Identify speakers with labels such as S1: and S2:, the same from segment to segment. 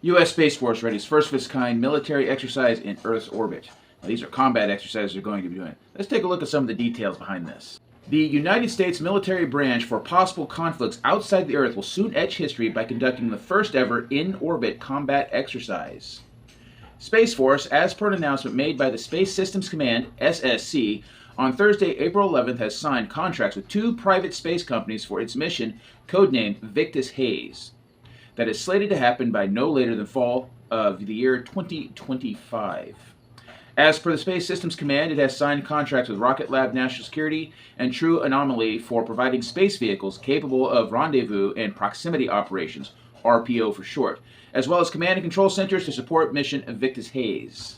S1: U.S. Space Force readies first of its kind military exercise in Earth's orbit. Now, these are combat exercises they're going to be doing. Let's take a look at some of the details behind this. The United States military branch for possible conflicts outside the Earth will soon etch history by conducting the first ever in-orbit combat exercise. Space Force, as per an announcement made by the Space Systems Command, SSC, on Thursday, April 11th, has signed contracts with two private space companies for its mission, codenamed Victus Haze, that is slated to happen by no later than fall of the year 2025. As per the Space Systems Command, it has signed contracts with Rocket Lab National Security and True Anamoly for providing space vehicles capable of rendezvous and proximity operations, RPO for short, as well as command and control centers to support mission Victus Haze.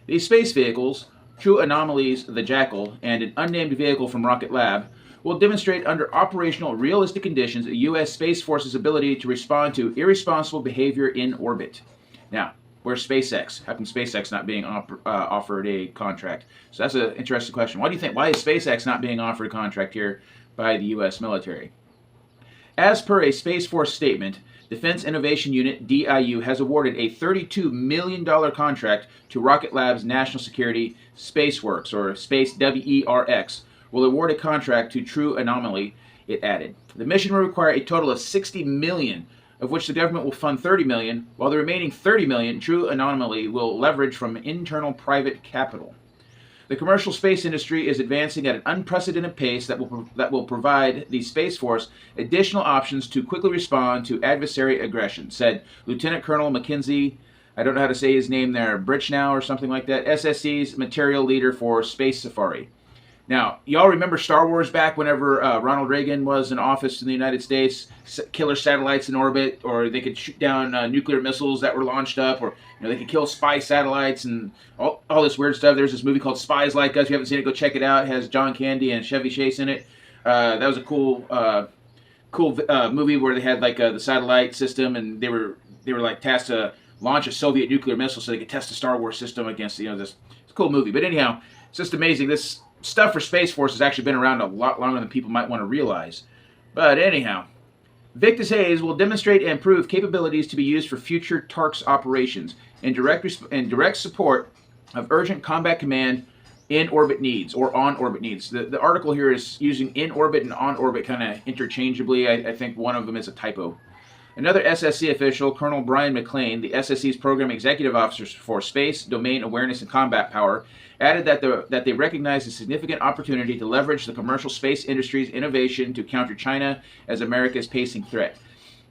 S1: These space vehicles, True Anomaly's the Jackal and an unnamed vehicle from Rocket Lab, will demonstrate under operational realistic conditions a U.S. Space Force's ability to respond to irresponsible behavior in orbit. Now, where's SpaceX? How come SpaceX not being offered a contract? So that's an interesting question. What do you think? Why is SpaceX not being offered a contract here by the U.S. military? As per a Space Force statement, Defense Innovation Unit, DIU, has awarded a $32 million contract to Rocket Lab's National Security SpaceWorks, or Space WERX, will award a contract to True Anamoly, it added. The mission will require a total of $60 million, of which the government will fund $30 million, while the remaining $30 million True Anamoly will leverage from internal private capital. The commercial space industry is advancing at an unprecedented pace that will provide the Space Force additional options to quickly respond to adversary aggression, said Lieutenant Colonel Mackenzie, I don't know how to say his name there, Brichnow or something like that, SSC's material leader for Space Safari. Now, y'all remember Star Wars back whenever Ronald Reagan was in office in the United States, killer satellites in orbit, or they could shoot down nuclear missiles that were launched up, or they could kill spy satellites and all this weird stuff. There's this movie called Spies Like Us. If you haven't seen it, go check it out. It has John Candy and Chevy Chase in it. That was a cool movie where they had like the satellite system, and they were like tasked to launch a Soviet nuclear missile so they could test the Star Wars system against this. It's a cool movie. But anyhow, it's just amazing. This stuff for Space Force has actually been around a lot longer than people might want to realize. But anyhow, Victus Haze will demonstrate and prove capabilities to be used for future TARCS operations and direct support of urgent combat command in-orbit needs or on-orbit needs. The article here is using in-orbit and on-orbit kind of interchangeably. I think one of them is a typo. Another SSC official, Colonel Brian McLean, the SSC's Program Executive Officer for Space, Domain Awareness and Combat Power, added that they recognize a significant opportunity to leverage the commercial space industry's innovation to counter China as America's pacing threat.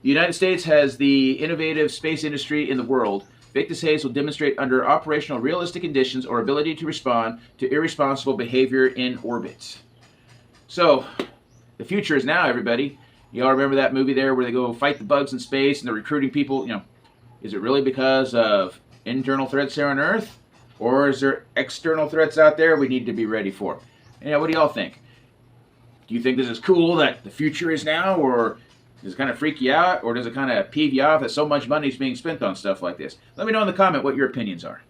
S1: The United States has the innovative space industry in the world. Victus Haze will demonstrate under operational realistic conditions or ability to respond to irresponsible behavior in orbit. So, the future is now, everybody. You all remember that movie there where they go fight the bugs in space and they're recruiting people? Is it really because of internal threats here on Earth? Or is there external threats out there we need to be ready for? What do y'all think? Do you think this is cool that the future is now? Or does it kind of freak you out? Or does it kind of peeve you off that so much money is being spent on stuff like this? Let me know in the comment what your opinions are.